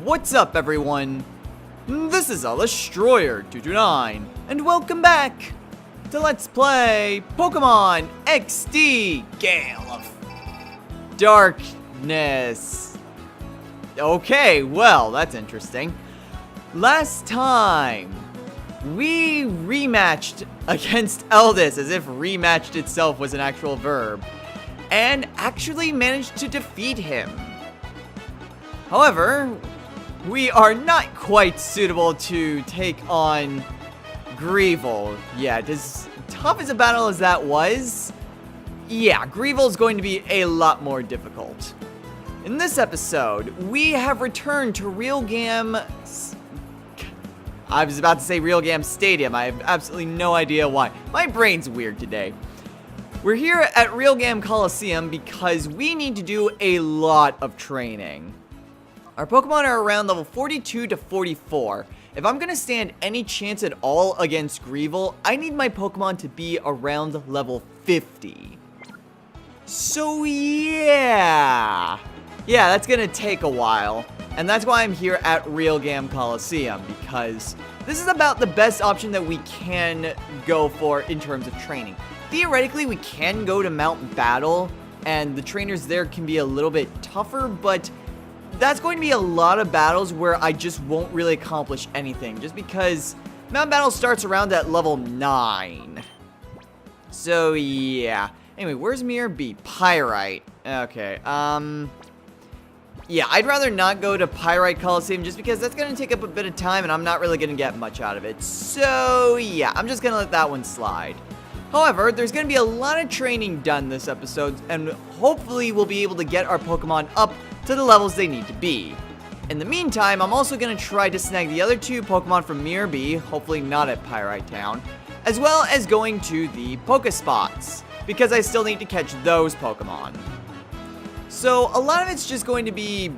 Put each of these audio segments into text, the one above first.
What's up, everyone? This is Destroyer229, and welcome back to Let's Play Pokemon XD Gale of Darkness. Okay, well, that's interesting. Last time, we rematched against Eldis, as if rematched itself was an actual verb, and actually managed to defeat him. However, we are not quite suitable to take on Greevil yet. As tough as a battle as that was, yeah, Greevil is going to be a lot more difficult. In this episode, we have returned to I was about to say Realgam Stadium. I have absolutely no idea why. My brain's weird today. We're here at Realgam Colosseum because we need to do a lot of training. Our Pokemon are around level 42 to 44. If I'm going to stand any chance at all against Greevil, I need my Pokemon to be around level 50. So yeah, that's going to take a while. And that's why I'm here at Realgam Colosseum, because this is about the best option that we can go for in terms of training. Theoretically, we can go to Mount Battle, and the trainers there can be a little bit tougher, but that's going to be a lot of battles where I just won't really accomplish anything, just because Mount Battle starts around at level 9. So, yeah. Anyway, where's Mirror B? Pyrite. Okay, yeah, I'd rather not go to Pyrite Colosseum just because that's going to take up a bit of time and I'm not really going to get much out of it. So, yeah, I'm just going to let that one slide. However, there's going to be a lot of training done this episode, and hopefully we'll be able to get our Pokemon up to the levels they need to be. In the meantime, I'm also going to try to snag the other two Pokemon from Mirror B, hopefully not at Pyrite Town, as well as going to the Pokespots, because I still need to catch those Pokemon. So, a lot of it's just going to be,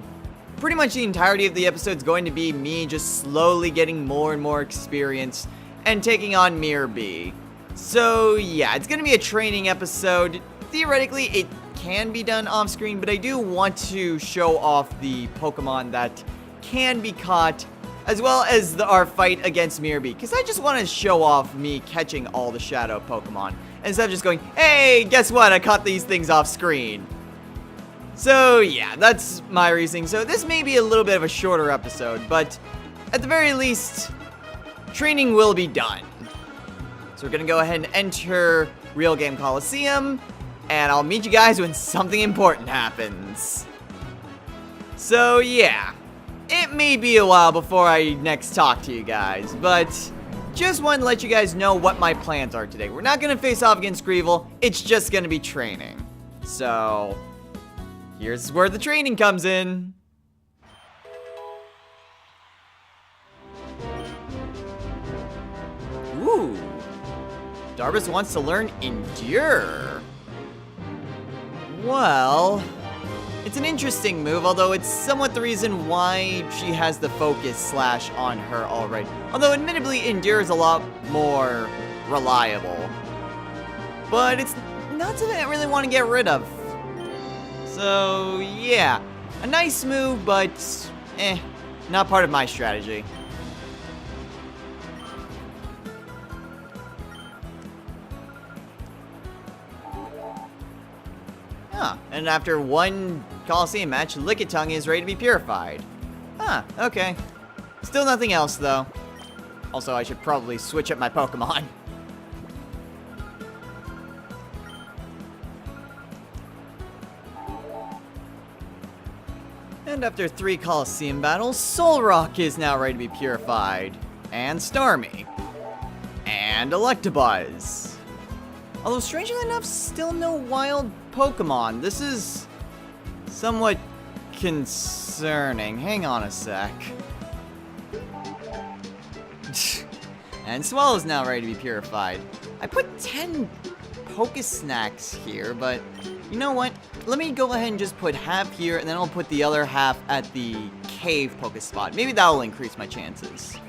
pretty much the entirety of the episode is going to be me just slowly getting more and more experience and taking on Mirror B. So, yeah, it's going to be a training episode. Theoretically, it can be done off screen, but I do want to show off the Pokemon that can be caught, as well as our fight against Mirror B, because I just want to show off me catching all the Shadow Pokemon, instead of just going, hey, guess what, I caught these things off screen. So yeah, that's my reasoning. So this may be a little bit of a shorter episode, but at the very least, training will be done. So we're gonna go ahead and enter Realgam Colosseum, and I'll meet you guys when something important happens. So yeah, it may be a while before I next talk to you guys, but just wanted to let you guys know what my plans are today. We're not gonna face off against Greevil, it's just gonna be training. So, here's where the training comes in. Ooh, Darbus wants to learn Endure. Well, it's an interesting move, although it's somewhat the reason why she has the focus slash on her already. Although, admittedly, Endure is a lot more reliable. But it's not something I really want to get rid of. So, yeah. A nice move, but, not part of my strategy. Huh, and after one Colosseum match, Lickitung is ready to be purified. Huh, okay. Still nothing else, though. Also, I should probably switch up my Pokemon. And after 3 Colosseum battles, Solrock is now ready to be purified. And Starmie. And Electabuzz. Although, strangely enough, still no wild Pokemon. This is somewhat concerning. Hang on a sec. And Swallow's now ready to be purified. I put 10 Pokesnacks here, but you know what? Let me go ahead and just put half here, and then I'll put the other half at the cave Pokespot. Maybe that'll increase my chances.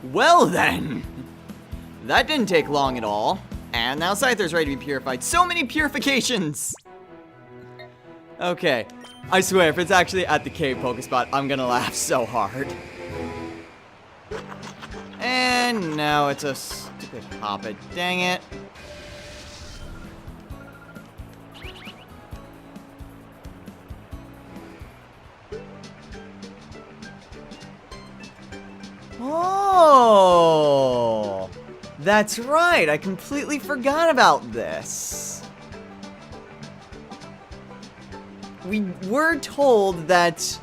Well then! That didn't take long at all. And now Scyther's ready to be purified. So many purifications! Okay. I swear, if it's actually at the cave Pokespot, I'm gonna laugh so hard. And now it's a stupid Hoppet. Dang it. Oh, that's right. I completely forgot about this. We were told that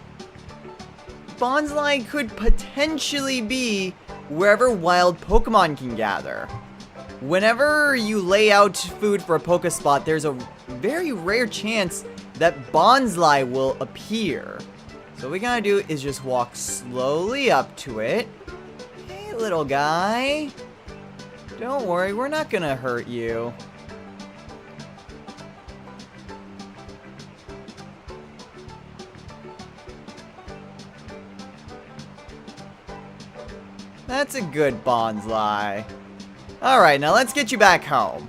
Bonsly could potentially be wherever wild Pokemon can gather. Whenever you lay out food for a Pokespot, there's a very rare chance that Bonsly will appear. So what we gotta do is just walk slowly up to it. Hey, little guy. Don't worry, we're not gonna hurt you. That's a good Bonsly. Alright, now let's get you back home.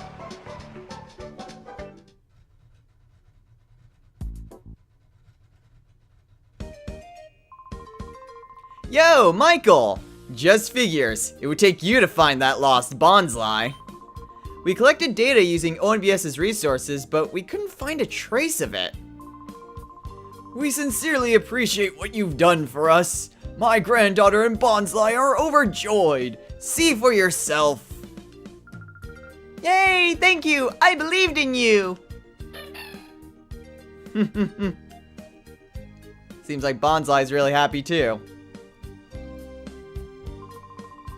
Yo, Michael! Just figures. It would take you to find that lost Bonsly. We collected data using ONBS's resources, but we couldn't find a trace of it. We sincerely appreciate what you've done for us. My granddaughter and Bonsly are overjoyed. See for yourself. Yay, thank you. I believed in you. Seems like Bonsly's really happy too.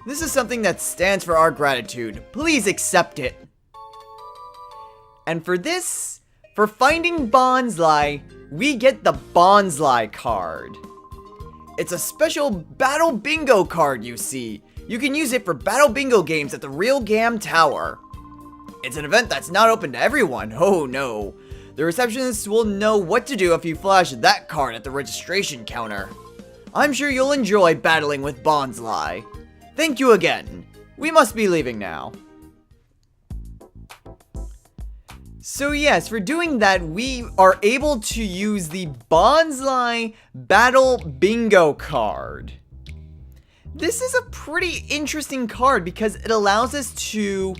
This is something that stands for our gratitude. Please accept it. And for this, for finding Bonsly, we get the Bonsly card. It's a special Battle Bingo card, you see. You can use it for Battle Bingo games at the Real Gam Tower. It's an event that's not open to everyone. Oh no. The receptionist will know what to do if you flash that card at the registration counter. I'm sure you'll enjoy battling with Bonsly. Thank you again. We must be leaving now. So yes, for doing that, we are able to use the Bonsly Battle Bingo card. This is a pretty interesting card because it allows us to,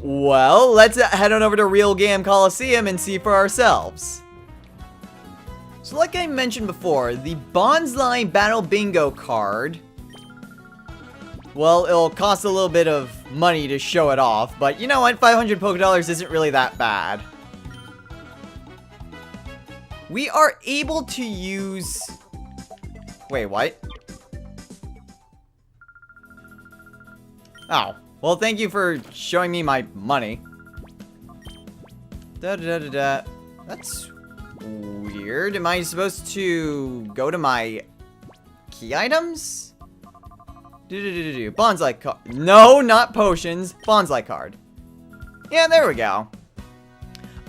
well, let's head on over to Real Gam Colosseum and see for ourselves. So like I mentioned before, the Bonsly Battle Bingo card, well, it'll cost a little bit of money to show it off, but you know what? 500 Pokédollars isn't really that bad. We are able to use... Wait, what? Oh, well, thank you for showing me my money. Da-da-da-da-da. That's weird. Am I supposed to go to my key items? Bonsly card. No, not potions. Bonsly card. Yeah, there we go.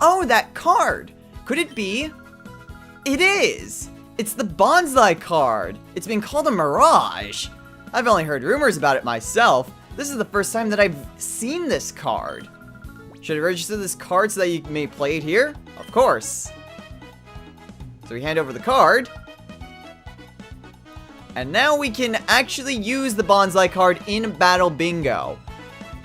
Oh, that card. Could it be? It is. It's the Bonsly card. It's been called a mirage. I've only heard rumors about it myself. This is the first time that I've seen this card. Should I register this card so that you may play it here? Of course. So we hand over the card. And now we can actually use the Bonsly card in Battle Bingo.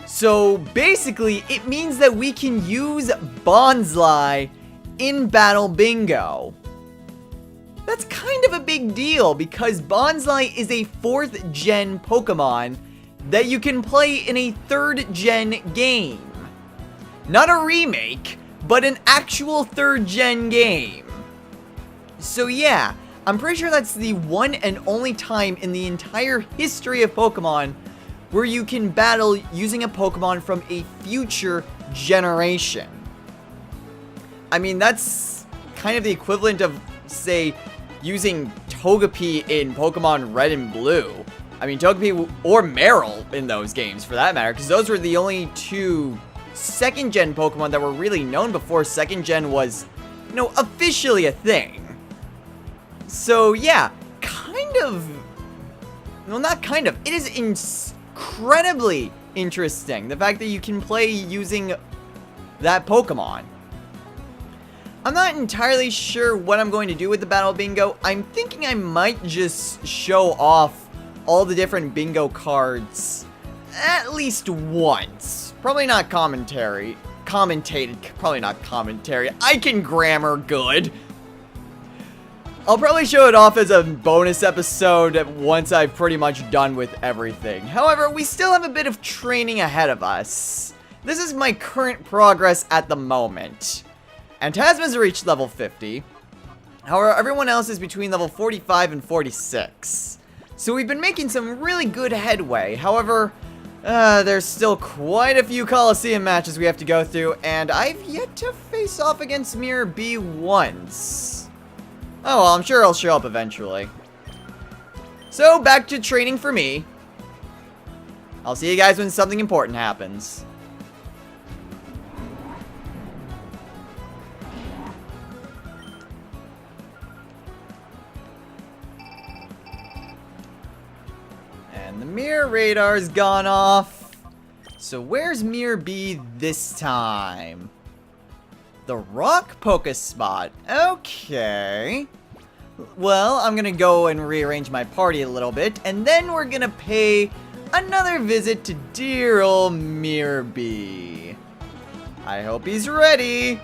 So basically, it means that we can use Bonsly in Battle Bingo. That's kind of a big deal because Bonsly is a 4th gen Pokemon that you can play in a 3rd gen game. Not a remake, but an actual 3rd gen game. So yeah. I'm pretty sure that's the one and only time in the entire history of Pokemon where you can battle using a Pokemon from a future generation. I mean, that's kind of the equivalent of, say, using Togepi in Pokemon Red and Blue. I mean, Togepi or Meryl in those games, for that matter, because those were the only 2 2nd-gen Pokemon that were really known before 2nd-gen was, you know, officially a thing. So, yeah, kind of... Well, not kind of. It is incredibly interesting. The fact that you can play using that Pokemon. I'm not entirely sure what I'm going to do with the Battle Bingo. I'm thinking I might just show off all the different bingo cards at least once. Probably not commentated. Probably not commentary. I can grammar good. I'll probably show it off as a bonus episode once I've pretty much done with everything. However, we still have a bit of training ahead of us. This is my current progress at the moment. Phantasma's reached level 50. However, everyone else is between level 45 and 46. So we've been making some really good headway. However, there's still quite a few Colosseum matches we have to go through, and I've yet to face off against Mirror B once. Oh, well, I'm sure I'll show up eventually. So, back to training for me. I'll see you guys when something important happens. And the mirror radar's gone off. So where's Mirror B this time? The rock poke spot. Okay. Well, I'm gonna go and rearrange my party a little bit, and then we're gonna pay another visit to dear old Mirror B. I hope he's ready.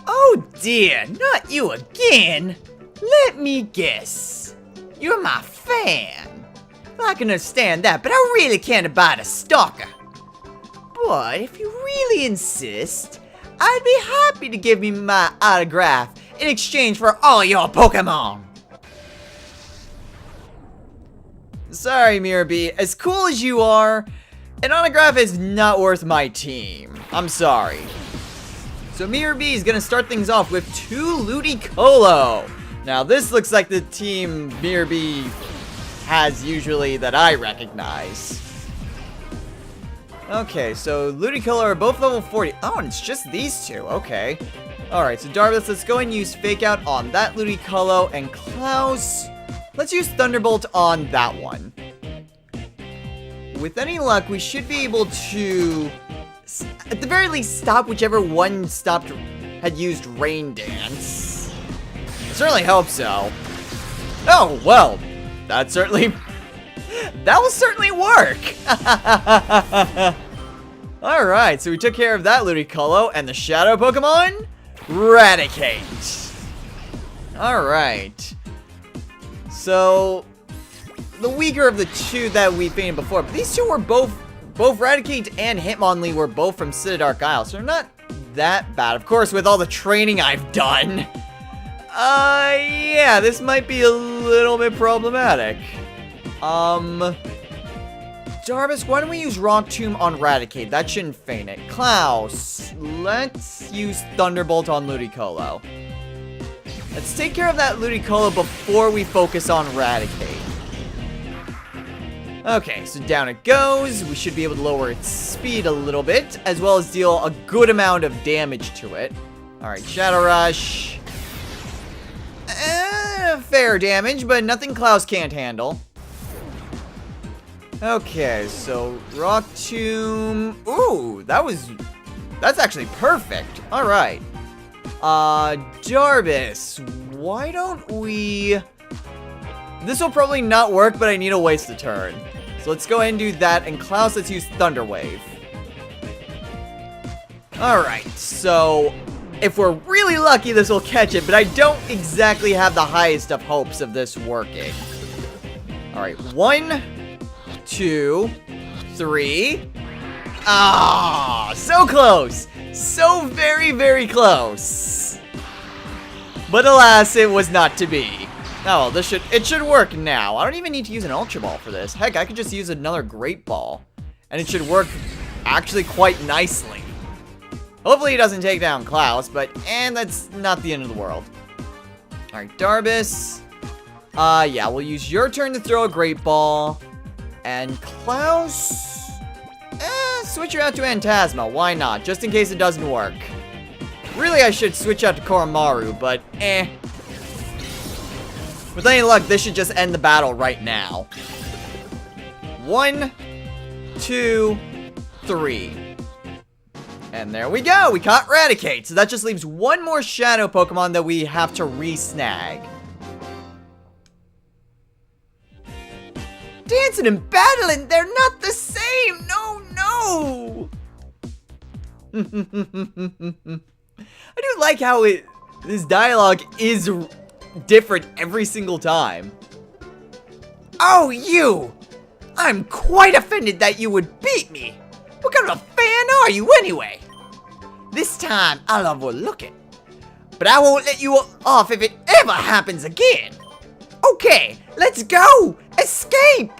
Oh dear, not you again. Let me guess. You're my fan. I can understand that, but I really can't abide a stalker. But if you really insist, I'd be happy to give me my autograph in exchange for all your Pokemon. Sorry, Mirror B. As cool as you are, an autograph is not worth my team. I'm sorry. So Mirror B is gonna start things off with 2 Ludicolo. Now this looks like the team Mirror B has usually that I recognize. Okay, so Ludicolo are both level 40. Oh, and it's just these two. Okay. Alright, so Darvis, let's go and use Fake Out on that Ludicolo. And Klaus, let's use Thunderbolt on that one. With any luck, we should be able to, at the very least, stop whichever one had used Rain Dance. I certainly hope so. Oh, well, that will certainly work. Alright, so we took care of that Ludicolo, and the Shadow Pokemon, Raticate. Alright. So, the weaker of the two that we fainted before, but these two were both Raticate and Hitmonlee were both from Dark Isle, so they're not that bad. Of course, with all the training I've done. Yeah, this might be a little bit problematic. Darvis, why don't we use Rock Tomb on Raticate? That shouldn't faint it. Klaus, let's use Thunderbolt on Ludicolo. Let's take care of that Ludicolo before we focus on Raticate. Okay, so down it goes. We should be able to lower its speed a little bit, as well as deal a good amount of damage to it. Alright, Shadow Rush. Fair damage, but nothing Klaus can't handle. Okay, so Rock Tomb. Ooh, that's actually perfect. Alright. Darvis, why don't we... This will probably not work, but I need to waste a turn. So let's go ahead and do that, and Klaus, let's use Thunder Wave. Alright, so if we're really lucky, this will catch it, but I don't exactly have the highest of hopes of this working. Alright, 1, 2, 3. Ah, so close. So very, very close. But alas, it was not to be. Oh, well, it should work now. I don't even need to use an Ultra Ball for this. Heck, I could just use another Great Ball. And it should work actually quite nicely. Hopefully he doesn't take down Klaus, but, that's not the end of the world. Alright, Darvis. Yeah, we'll use your turn to throw a Great Ball. And Klaus, switch her out to Phantasma. Why not? Just in case it doesn't work. Really, I should switch out to Koromaru, but With any luck, this should just end the battle right now. 1, 2, 3. And there we go, we caught Raticate. So that just leaves one more shadow Pokemon that we have to re-snag. Dancing and battling, they're not the same! No, no! I do like how this dialogue is different every single time. Oh, you! I'm quite offended that you would beat me! What kind of a fan are you anyway? This time, I'll overlook it. But I won't let you off if it ever happens again. Okay, let's go! Escape!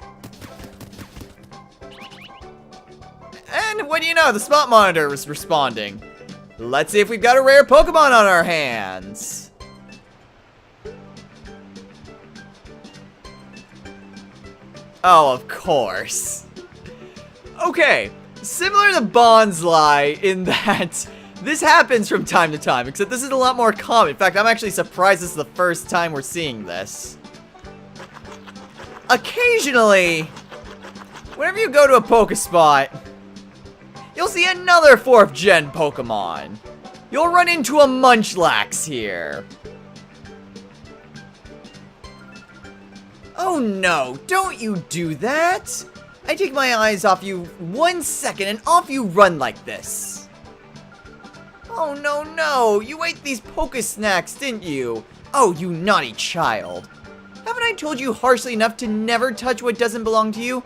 And what do you know, the spot monitor is responding. Let's see if we've got a rare Pokemon on our hands. Oh, of course. Okay, similar to Bonsly in that this happens from time to time, except this is a lot more common. In fact, I'm actually surprised this is the first time we're seeing this. Occasionally, whenever you go to a Pokespot, you'll see another 4th gen Pokemon. You'll run into a Munchlax here. Oh no, don't you do that! I take my eyes off you 1 second and off you run like this. Oh no, no, you ate these Pokesnacks, didn't you? Oh, you naughty child. Haven't I told you harshly enough to never touch what doesn't belong to you?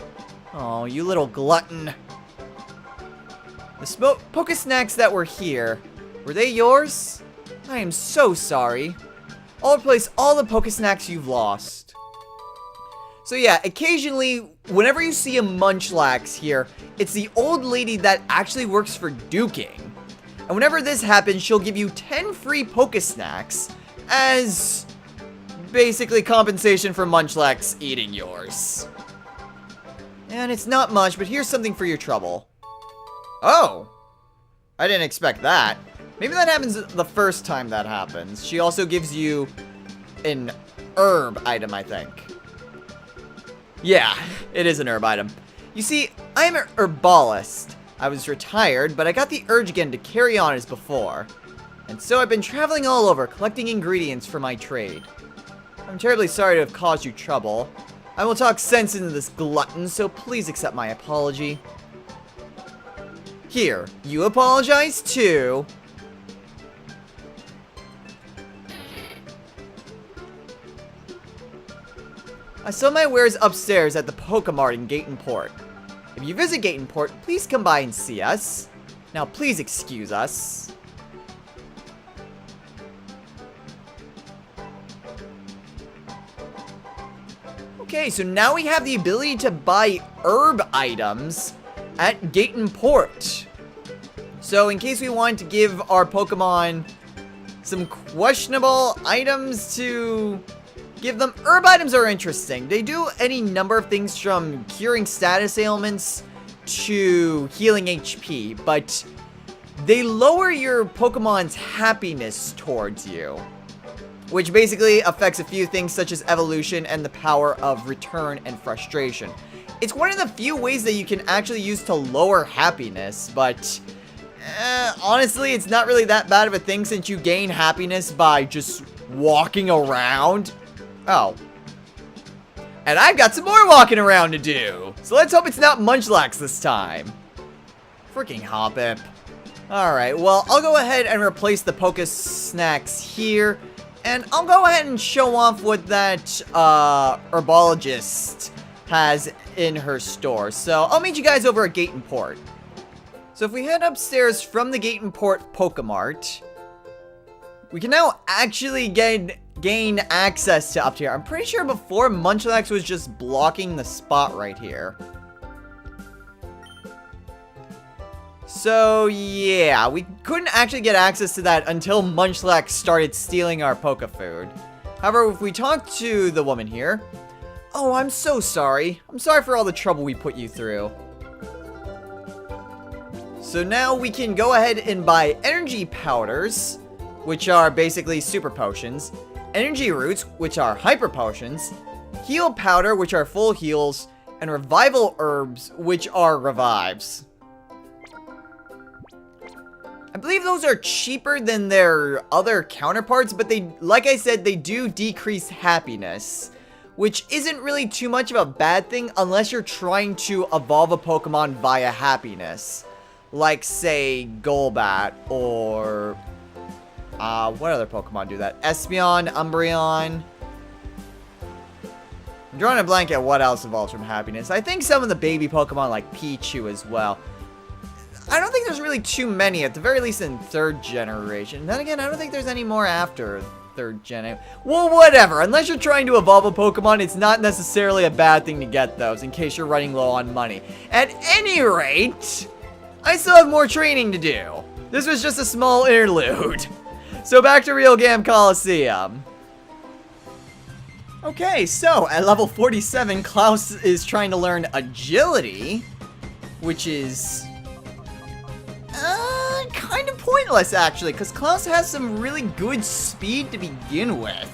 Oh, you little glutton. The Pokesnacks that were here, were they yours? I am so sorry. I'll replace all the Pokesnacks you've lost. So yeah, occasionally, whenever you see a Munchlax here, it's the old lady that actually works for Duking. And whenever this happens, she'll give you 10 free Pokesnacks as basically compensation for Munchlax eating yours. And it's not much, but here's something for your trouble. Oh, I didn't expect that. Maybe that happens the first time that happens. She also gives you an herb item, I think. Yeah, it is an herb item. You see, I'm an herbalist. I was retired, but I got the urge again to carry on as before. And so I've been traveling all over, collecting ingredients for my trade. I'm terribly sorry to have caused you trouble. I will talk sense into this glutton, so please accept my apology. Here, you apologize too. I sell my wares upstairs at the Pokemart in Gate and Port. If you visit Gate and Port, please come by and see us. Now please excuse us. Okay, so now we have the ability to buy herb items at Gate and Port. So in case we want to give our Pokemon some questionable items to give them, herb items are interesting. They do any number of things from curing status ailments to healing HP, but they lower your Pokemon's happiness towards you, which basically affects a few things such as evolution and the power of return and frustration. It's one of the few ways that you can actually use to lower happiness, but honestly, it's not really that bad of a thing since you gain happiness by just walking around. Oh. And I've got some more walking around to do. So let's hope it's not Munchlax this time. Freaking Hoppip. Alright, well, I'll go ahead and replace the Pokesnacks here. And I'll go ahead and show off what that herbologist has in her store. So I'll meet you guys over at Gate and Port. So if we head upstairs from the Gate and Port Pokemart, we can now actually gain access to up here. I'm pretty sure before Munchlax was just blocking the spot right here. So yeah, we couldn't actually get access to that until Munchlax started stealing our Poke Food. However, if we talk to the woman here, oh, I'm so sorry. I'm sorry for all the trouble we put you through. So now we can go ahead and buy energy powders, which are basically super potions, energy roots, which are hyper potions, heal powder, which are full heals, and revival herbs, which are revives. believe those are cheaper than their other counterparts, but they, like I said, they do decrease happiness, which isn't really too much of a bad thing unless you're trying to evolve a Pokemon via happiness. Like, say, Golbat, or... what other Pokemon do that? Espeon, Umbreon... I'm drawing a blank at what else evolves from happiness. I think some of the baby Pokemon like Pichu as well. I don't think there's really too many, at the very least in 3rd generation. Then again, I don't think there's any more after 3rd gen. Well, whatever. Unless you're trying to evolve a Pokemon, it's not necessarily a bad thing to get those in case you're running low on money. At any rate, I still have more training to do. This was just a small interlude. So back to Real Game Colosseum. Okay, so at level 47, Klaus is trying to learn agility, which is kind of pointless actually, because Klaus has some really good speed to begin with.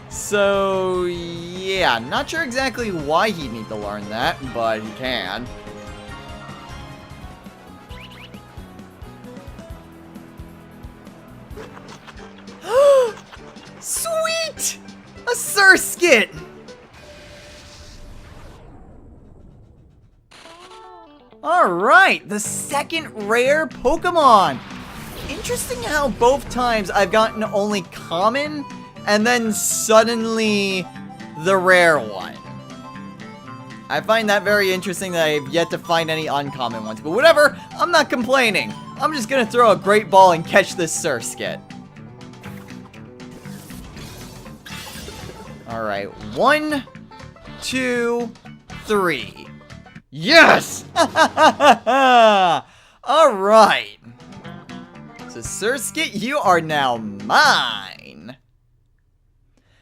So yeah, not sure exactly why he'd need to learn that, but he can. Sweet! A Surskit! Alright, the second rare Pokemon! Interesting how both times I've gotten only common, and then suddenly the rare one. I find that very interesting that I've yet to find any uncommon ones, but whatever, I'm not complaining. I'm just gonna throw a great ball and catch this Surskit. Alright, 1, 2, 3. Yes! Alright. So, Surskit, you are now mine.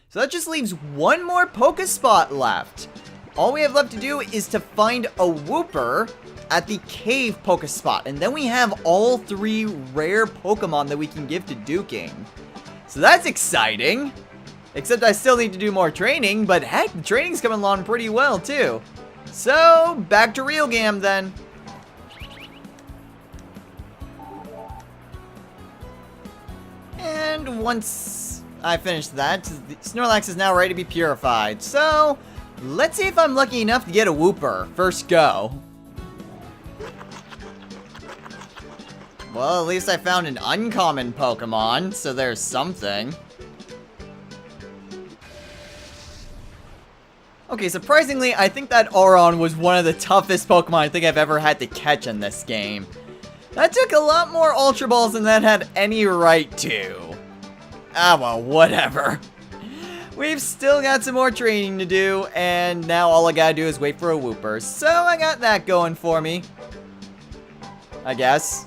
So that just leaves one more Pokespot left. All we have left to do is to find a Wooper at the Cave Pokespot. And then we have all 3 rare Pokemon that we can give to Duking. So that's exciting. Except I still need to do more training, but heck, the training's coming along pretty well, too. So, back to Real Game, then. And once I finish that, Snorlax is now ready to be purified. So, let's see if I'm lucky enough to get a Wooper. First go. Well, at least I found an uncommon Pokemon, so there's something. Okay, surprisingly, I think that Auron was one of the toughest Pokemon I think I've ever had to catch in this game. That took a lot more Ultra Balls than that had any right to. Ah, well, whatever. We've still got some more training to do, and now all I gotta do is wait for a Wooper. So I got that going for me, I guess.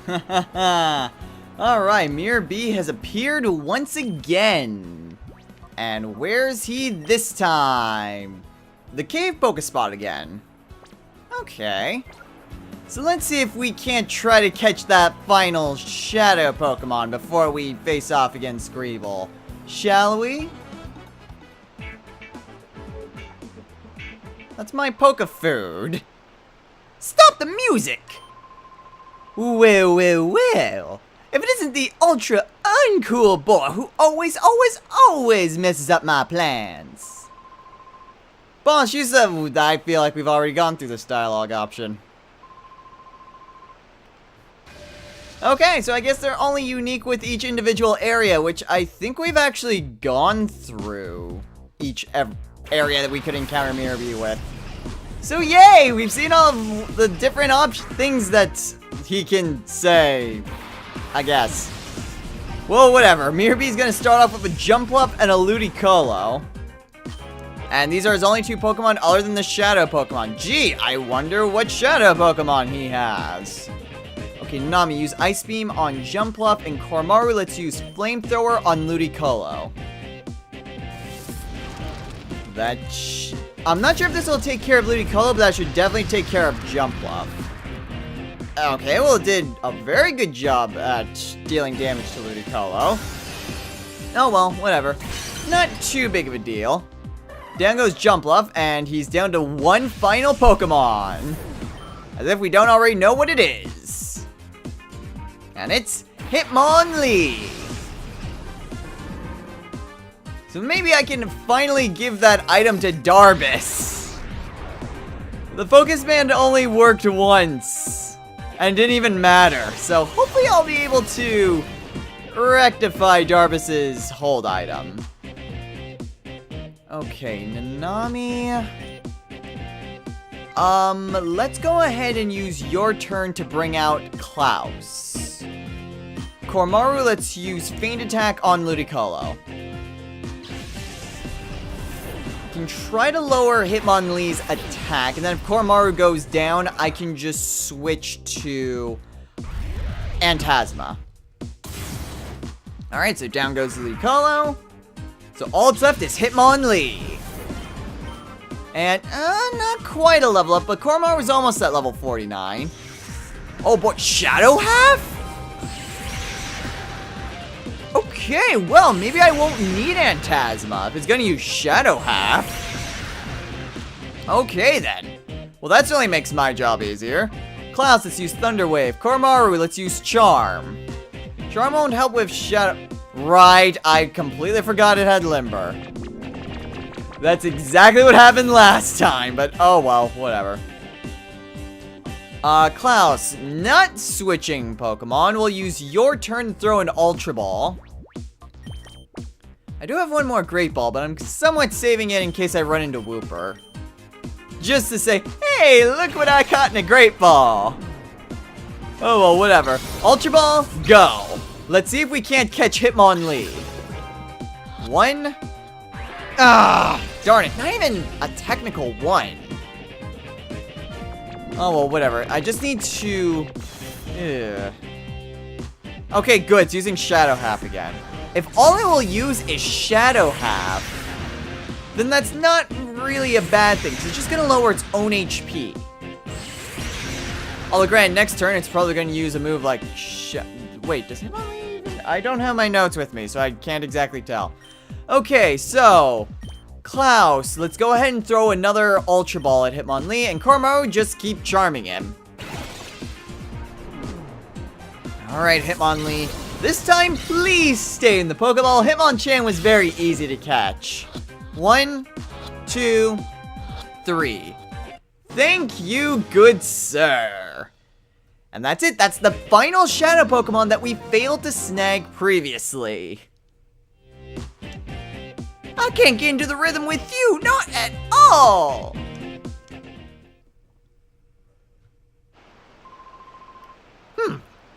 Hahaha. Alright, Mirror B has appeared once again. And where's he this time? The Cave Pokespot again. Okay. So let's see if we can't try to catch that final Shadow Pokemon before we face off against Greeble. Shall we? That's my Pokefood. Stop the music! Well, well, well. If it isn't the ultra uncool boy who always messes up my plans. Boss, you said I feel like we've already gone through this dialogue option. Okay, so I guess they're only unique with each individual area, which I think we've actually gone through each area that we could encounter Mirror B with. So yay, we've seen all of the different things that he can say. I guess. Well, whatever. Mirror B's gonna start off with a Jumpluff and a Ludicolo. And these are his only 2 Pokemon other than the Shadow Pokemon. Gee, I wonder what Shadow Pokemon he has. Okay, Nami, use Ice Beam on Jumpluff, and Kormaru, let's use Flamethrower on Ludicolo. I'm not sure if this will take care of Ludicolo, but that should definitely take care of Jumpluff. Okay, well, it did a very good job at dealing damage to Ludicolo. Oh well, whatever. Not too big of a deal. Down goes Jumpluff, and he's down to one final Pokemon. As if we don't already know what it is. And it's Hitmonlee. So maybe I can finally give that item to Darbus. The Focus Band only worked once. And didn't even matter. So hopefully I'll be able to rectify Darbus's hold item. Okay, Nanami. Let's go ahead and use your turn to bring out Klaus. Kormaru, let's use Feint Attack on Ludicolo. Can try to lower Hitmonlee's attack, and then if Kormaru goes down, I can just switch to Phantasma. Alright, so down goes Ludicolo. So all that's left is Hitmonlee. And, not quite a level up, but Kormaru was almost at level 49. Oh boy, Shadow Half? Okay, well, maybe I won't need Phantasma if it's gonna use Shadow Half. Okay, then. Well, that certainly makes my job easier. Klaus, let's use Thunder Wave. Kormaru, let's use Charm. Charm won't help with Shadow... Right, I completely forgot it had Limber. That's exactly what happened last time, but oh well, whatever. Klaus, not switching Pokemon. We'll use your turn to throw an Ultra Ball. I do have one more Great Ball, but I'm somewhat saving it in case I run into Wooper. Just to say, hey, look what I caught in a Great Ball. Oh well, whatever. Ultra Ball, go. Let's see if we can't catch Hitmonlee. One. Ah, darn it. Not even a technical one. Oh, well, whatever. I just need to... Okay, good. It's using Shadow Half again. If all it will use is Shadow Half, then that's not really a bad thing, because it's just going to lower its own HP. Although, granted, next turn, it's probably going to use a move like... Wait, does Hitmonlee even... I don't have my notes with me, so I can't exactly tell. Okay, so... Klaus, let's go ahead and throw another Ultra Ball at Hitmonlee, and Kormaru, just keep charming him. Alright, Hitmonlee. This time, please stay in the Pokeball. Hitmonchan was very easy to catch. 1, 2, 3. Thank you, good sir. And that's it. That's the final Shadow Pokemon that we failed to snag previously. I can't get into the rhythm with you, not at all!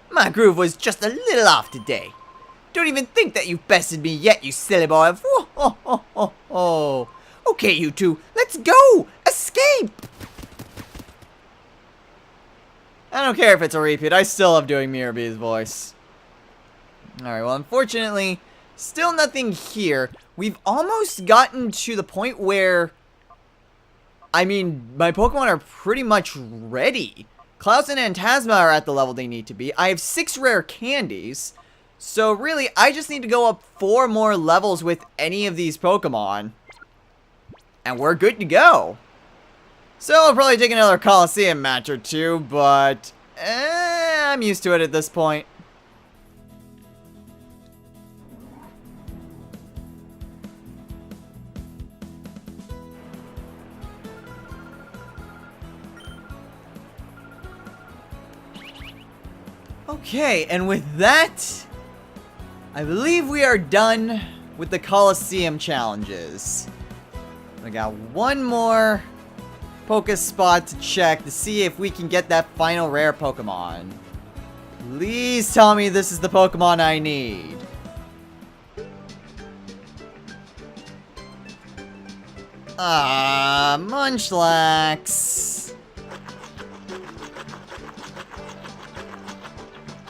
My groove was just a little off today. Don't even think that you've bested me yet, you silly boy. Okay, you two, let's go! Escape! I don't care if it's a repeat, I still love doing Mirabee's voice. Alright, well, unfortunately, still nothing here. We've almost gotten to the point where, I mean, my Pokemon are pretty much ready. Klaus and Phantasma are at the level they need to be. I have 6 rare candies. So really, I just need to go up 4 more levels with any of these Pokemon. And we're good to go. So I'll probably take another Colosseum match or two, but I'm used to it at this point. Okay, and with that, I believe we are done with the Colosseum challenges. I got one more Poké spot to check to see if we can get that final rare Pokemon. Please tell me this is the Pokemon I need. Munchlax.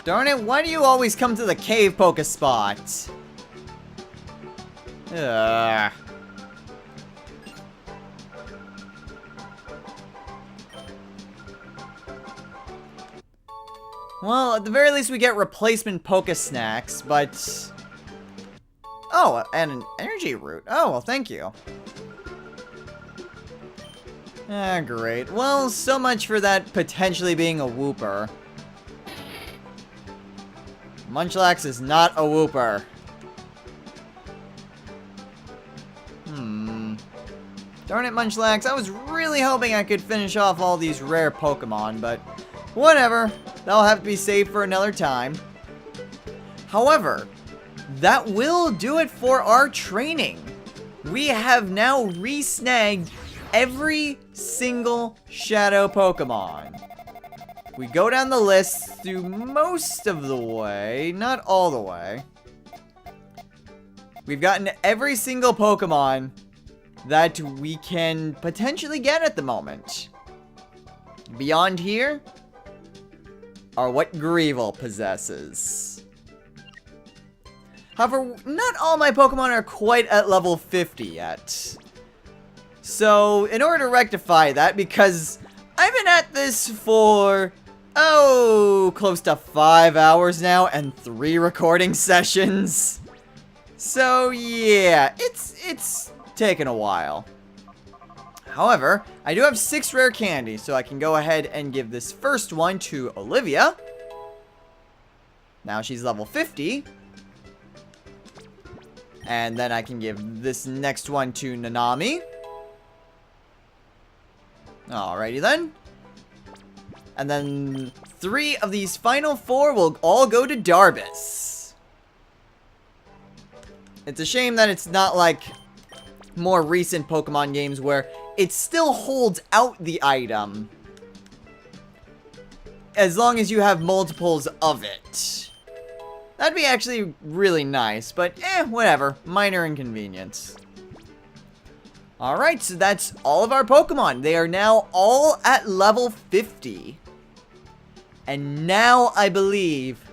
Darn it, why do you always come to the cave Poké spot? Ugh. Well, at the very least we get replacement Poké Snacks, but... Oh, and an energy root. Oh, well, thank you. Ah, great. Well, so much for that potentially being a Wooper. Munchlax is not a Wooper. Darn it, Munchlax. I was really hoping I could finish off all these rare Pokemon, but whatever. That'll have to be saved for another time. However, that will do it for our training. We have now re-snagged every single Shadow Pokemon. We go down the list through most of the way, not all the way. We've gotten every single Pokemon that we can potentially get at the moment. Beyond here are what Greevil possesses. However, not all my Pokemon are quite at level 50 yet. So, in order to rectify that, because I've been at this for, close to 5 hours now and 3 recording sessions. So, yeah, it's taken a while. However, I do have 6 rare candies, so I can go ahead and give this first one to Olivia. Now she's level 50. And then I can give this next one to Nanami. Alrighty then. And then 3 of these final 4 will all go to Darbus. It's a shame that it's not like more recent Pokemon games where it still holds out the item as long as you have multiples of it. That'd be actually really nice, but whatever. Minor inconvenience. Alright, so that's all of our Pokemon. They are now all at level 50. And now I believe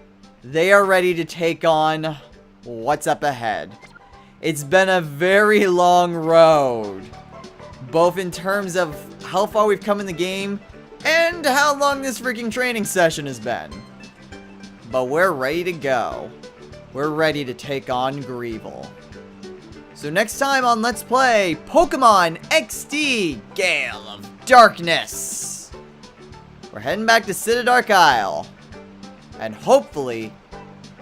they are ready to take on what's up ahead. It's been a very long road, both in terms of how far we've come in the game and how long this freaking training session has been. But we're ready to go. We're ready to take on Greevil. So next time on Let's Play Pokemon XD Gale of Darkness, we're heading back to Citadark Isle and hopefully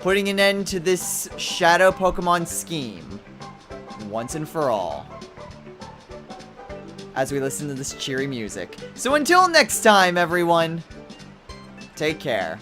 putting an end to this Shadow Pokemon scheme once and for all, as we listen to this cheery music. So until next time, everyone, take care.